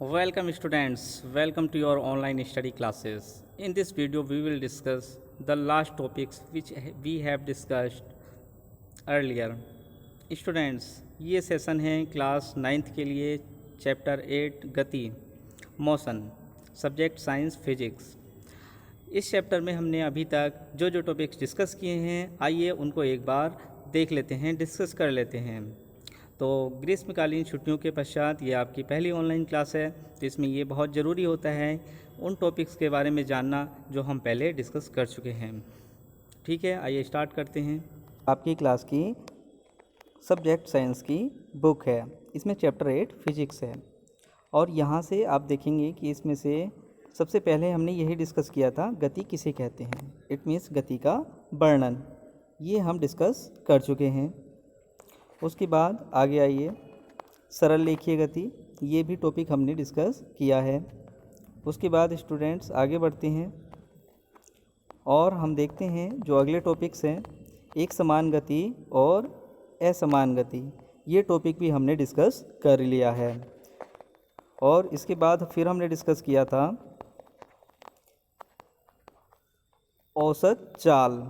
Welcome students, welcome to your online study classes. In this video we will discuss the last topics which we have discussed earlier. Students, ये session है class 9th के लिए chapter 8 गति motion subject science physics. इस chapter में हमने अभी तक जो जो टॉपिक्स डिस्कस किए हैं आइए उनको एक बार देख लेते हैं, डिस्कस कर लेते हैं। तो ग्रीष्मकालीन छुट्टियों के पश्चात ये आपकी पहली ऑनलाइन क्लास है, तो इसमें ये बहुत ज़रूरी होता है उन टॉपिक्स के बारे में जानना जो हम पहले डिस्कस कर चुके हैं। ठीक है, आइए स्टार्ट करते हैं। आपकी क्लास की सब्जेक्ट साइंस की बुक है, इसमें चैप्टर 8 फिजिक्स है और यहाँ से आप देखेंगे कि इसमें से सबसे पहले हमने यही डिस्कस किया था गति किसे कहते हैं। इट मीन्स गति का वर्णन, ये हम डिस्कस कर चुके हैं। उसके बाद आगे आइए, सरल रेखीय गति, ये भी टॉपिक हमने डिस्कस किया है। उसके बाद स्टूडेंट्स आगे बढ़ते हैं और हम देखते हैं जो अगले टॉपिक्स हैं, एक समान गति और असमान गति, ये टॉपिक भी हमने डिस्कस कर लिया है। और इसके बाद फिर हमने डिस्कस किया था औसत चाल।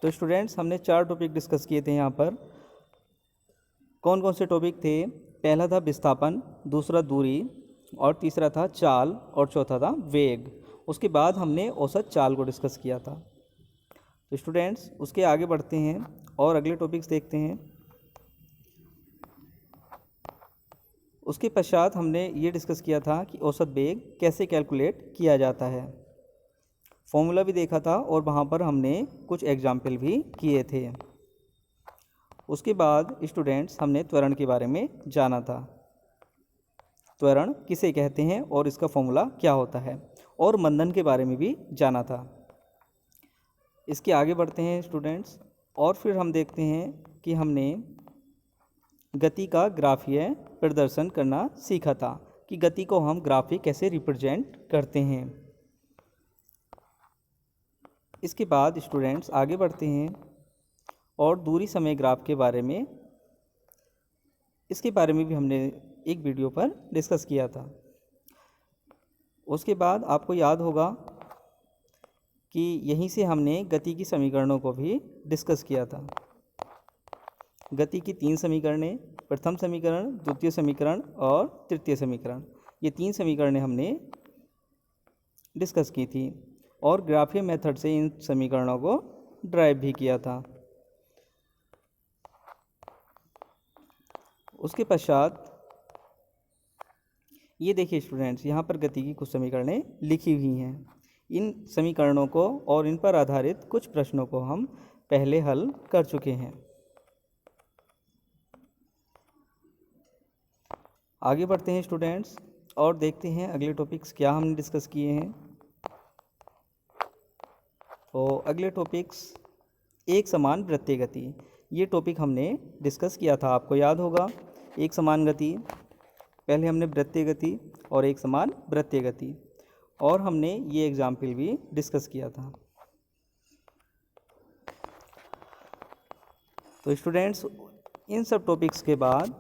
तो स्टूडेंट्स हमने 4 टॉपिक डिस्कस किए थे यहाँ पर। कौन कौन से टॉपिक थे? पहला था विस्थापन, दूसरा दूरी और तीसरा था चाल और चौथा था वेग। उसके बाद हमने औसत चाल को डिस्कस किया था। तो स्टूडेंट्स उसके आगे बढ़ते हैं और अगले टॉपिक्स देखते हैं। उसके पश्चात हमने ये डिस्कस किया था कि औसत वेग कैसे कैलकुलेट किया जाता है, फॉर्मूला भी देखा था और वहाँ पर हमने कुछ एग्जाम्पल भी किए थे। उसके बाद स्टूडेंट्स हमने त्वरण के बारे में जाना था, त्वरण किसे कहते हैं और इसका फॉर्मूला क्या होता है, और मंदन के बारे में भी जाना था। इसके आगे बढ़ते हैं स्टूडेंट्स और फिर हम देखते हैं कि हमने गति का ग्राफीय प्रदर्शन करना सीखा था कि गति को हम ग्राफी कैसे रिप्रेजेंट करते हैं। इसके बाद स्टूडेंट्स आगे बढ़ते हैं और दूरी समय ग्राफ के बारे में, इसके बारे में भी हमने एक वीडियो पर डिस्कस किया था। उसके बाद आपको याद होगा कि यहीं से हमने गति की समीकरणों को भी डिस्कस किया था। गति की 3 समीकरणें, प्रथम समीकरण, द्वितीय समीकरण और तृतीय समीकरण, ये 3 समीकरणें हमने डिस्कस की थी और ग्राफीय मेथड से इन समीकरणों को ड्राइव भी किया था। उसके पश्चात ये देखिए स्टूडेंट्स, यहाँ पर गति की कुछ समीकरणें लिखी हुई हैं। इन समीकरणों को और इन पर आधारित कुछ प्रश्नों को हम पहले हल कर चुके हैं। आगे बढ़ते हैं स्टूडेंट्स और देखते हैं अगले टॉपिक्स क्या हमने डिस्कस किए हैं। तो अगले टॉपिक्स एक समान वृत्तीय गति, ये टॉपिक हमने डिस्कस किया था, आपको याद होगा। एक समान गति, पहले हमने वृत्तीय गति और एक समान वृत्तीय गति, और हमने ये एग्जाम्पल भी डिस्कस किया था। तो स्टूडेंट्स इन सब टॉपिक्स के बाद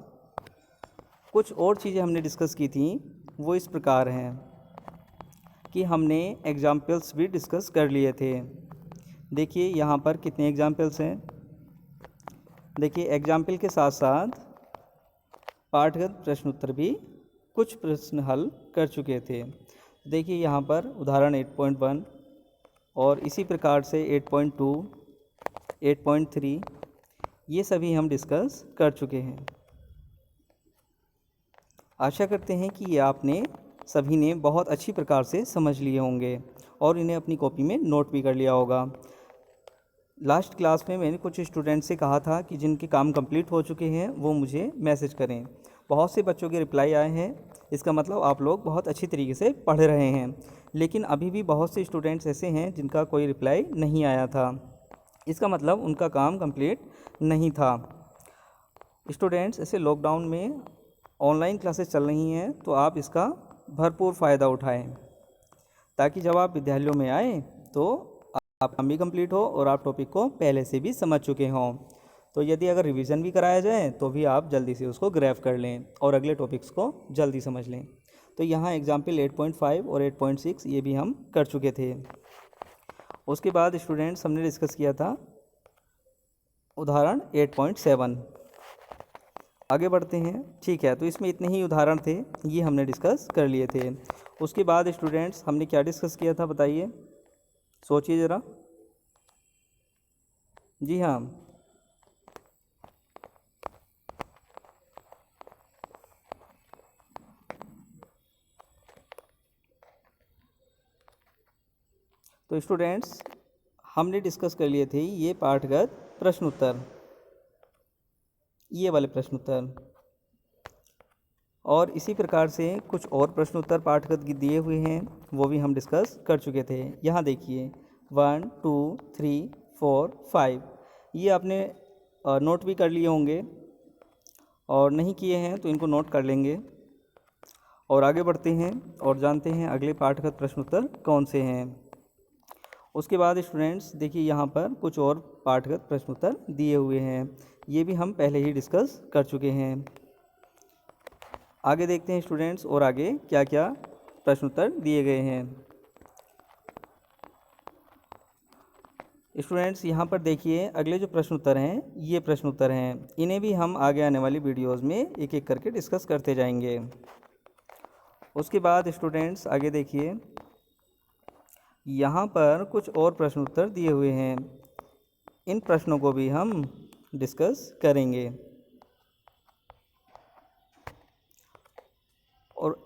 कुछ और चीज़ें हमने डिस्कस की थी, वो इस प्रकार हैं कि हमने एग्जाम्पल्स भी डिस्कस कर लिए थे। देखिए यहाँ पर कितने एग्जाम्पल्स हैं। देखिए एग्जाम्पल के साथ साथ पाठगत प्रश्न उत्तर भी कुछ प्रश्न हल कर चुके थे। देखिए यहाँ पर उदाहरण 8.1 और इसी प्रकार से 8.2, 8.3, ये सभी हम डिस्कस कर चुके हैं। आशा करते हैं कि ये आपने सभी ने बहुत अच्छी प्रकार से समझ लिए होंगे और इन्हें अपनी कॉपी में नोट भी कर लिया होगा। लास्ट क्लास में मैंने कुछ स्टूडेंट से कहा था कि जिनके काम कंप्लीट हो चुके हैं वो मुझे मैसेज करें। बहुत से बच्चों के रिप्लाई आए हैं, इसका मतलब आप लोग बहुत अच्छी तरीके से पढ़ रहे हैं। लेकिन अभी भी बहुत से स्टूडेंट्स ऐसे हैं जिनका कोई रिप्लाई नहीं आया था, इसका मतलब उनका काम कंप्लीट नहीं था। स्टूडेंट्स ऐसे लॉकडाउन में ऑनलाइन क्लासेस चल रही हैं, तो आप इसका भरपूर फ़ायदा उठाएं ताकि जब आप विद्यालयों में आएँ तो आप काम भी कंप्लीट हो और आप टॉपिक को पहले से भी समझ चुके हों। तो यदि अगर रिवीजन भी कराया जाए तो भी आप जल्दी से उसको ग्रैब कर लें और अगले टॉपिक्स को जल्दी समझ लें। तो यहाँ एग्जाम्पल 8.5 और 8.6 ये भी हम कर चुके थे। उसके बाद स्टूडेंट्स हमने डिस्कस किया था उदाहरण 8.7। आगे बढ़ते हैं, ठीक है। तो इसमें इतने ही उदाहरण थे, ये हमने डिस्कस कर लिए थे। उसके बाद स्टूडेंट्स हमने क्या डिस्कस किया था बताइए, सोचिए ज़रा। जी हाँ, तो स्टूडेंट्स हमने डिस्कस कर लिए थे ये पाठगत प्रश्न उत्तर, ये वाले प्रश्न उत्तर, और इसी प्रकार से कुछ और प्रश्न उत्तर पाठगत दिए हुए हैं, वो भी हम डिस्कस कर चुके थे। यहाँ देखिए 1 2 3 4 5, ये आपने नोट भी कर लिए होंगे, और नहीं किए हैं तो इनको नोट कर लेंगे। और आगे बढ़ते हैं और जानते हैं अगले पाठगत प्रश्न उत्तर कौन से हैं। उसके बाद स्टूडेंट्स देखिए यहाँ पर कुछ और पाठगत प्रश्न उत्तर दिए हुए हैं, ये भी हम पहले ही डिस्कस कर चुके हैं। आगे देखते हैं स्टूडेंट्स और आगे क्या क्या प्रश्न उत्तर दिए गए हैं। स्टूडेंट्स यहाँ पर देखिए अगले जो प्रश्न उत्तर हैं ये प्रश्न उत्तर हैं, इन्हें भी हम आगे आने वाली वीडियोस में एक एक करके डिस्कस करते जाएंगे। उसके बाद स्टूडेंट्स आगे देखिए यहाँ पर कुछ और प्रश्न उत्तर दिए हुए हैं, इन प्रश्नों को भी हम डिस्कस करेंगे। और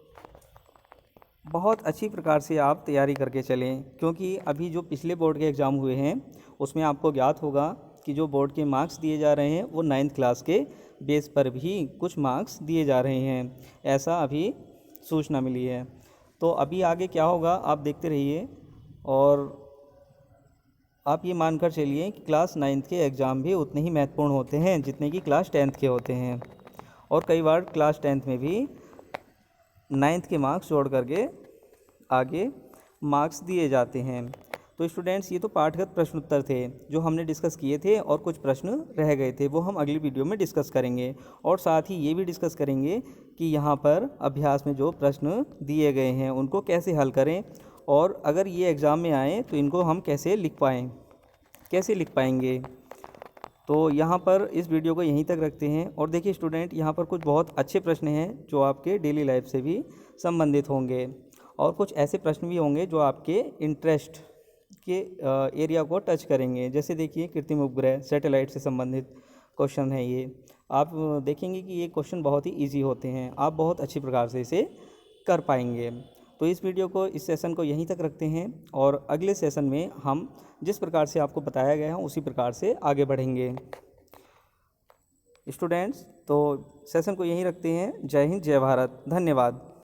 बहुत अच्छी प्रकार से आप तैयारी करके चलें, क्योंकि अभी जो पिछले बोर्ड के एग्ज़ाम हुए हैं उसमें आपको ज्ञात होगा कि जो बोर्ड के मार्क्स दिए जा रहे हैं वो 9th क्लास के बेस पर भी कुछ मार्क्स दिए जा रहे हैं, ऐसा अभी सूचना मिली है। तो अभी आगे क्या होगा आप देखते रहिए, और आप ये मानकर चलिए कि क्लास 9th के एग्ज़ाम भी उतने ही महत्वपूर्ण होते हैं जितने कि क्लास 10th के होते हैं, और कई बार क्लास 10th में भी 9th के मार्क्स जोड़ करके आगे मार्क्स दिए जाते हैं। तो स्टूडेंट्स ये तो पाठगत प्रश्न उत्तर थे जो हमने डिस्कस किए थे, और कुछ प्रश्न रह गए थे वो हम अगली वीडियो में डिस्कस करेंगे। और साथ ही ये भी डिस्कस करेंगे कि यहाँ पर अभ्यास में जो प्रश्न दिए गए हैं उनको कैसे हल करें, और अगर ये एग्ज़ाम में आए तो इनको हम कैसे लिख पाएंगे। तो यहाँ पर इस वीडियो को यहीं तक रखते हैं। और देखिए स्टूडेंट यहाँ पर कुछ बहुत अच्छे प्रश्न हैं जो आपके डेली लाइफ से भी संबंधित होंगे, और कुछ ऐसे प्रश्न भी होंगे जो आपके इंटरेस्ट के एरिया को टच करेंगे। जैसे देखिए कृत्रिम उपग्रह, सैटेलाइट से संबंधित क्वेश्चन है ये, आप देखेंगे कि ये क्वेश्चन बहुत ही इजी होते हैं, आप बहुत अच्छी प्रकार से इसे कर पाएंगे। तो इस वीडियो को, इस सेशन को यहीं तक रखते हैं, और अगले सेशन में हम जिस प्रकार से आपको बताया गया है उसी प्रकार से आगे बढ़ेंगे। स्टूडेंट्स तो सेशन को यहीं रखते हैं। जय हिंद, जय भारत, धन्यवाद।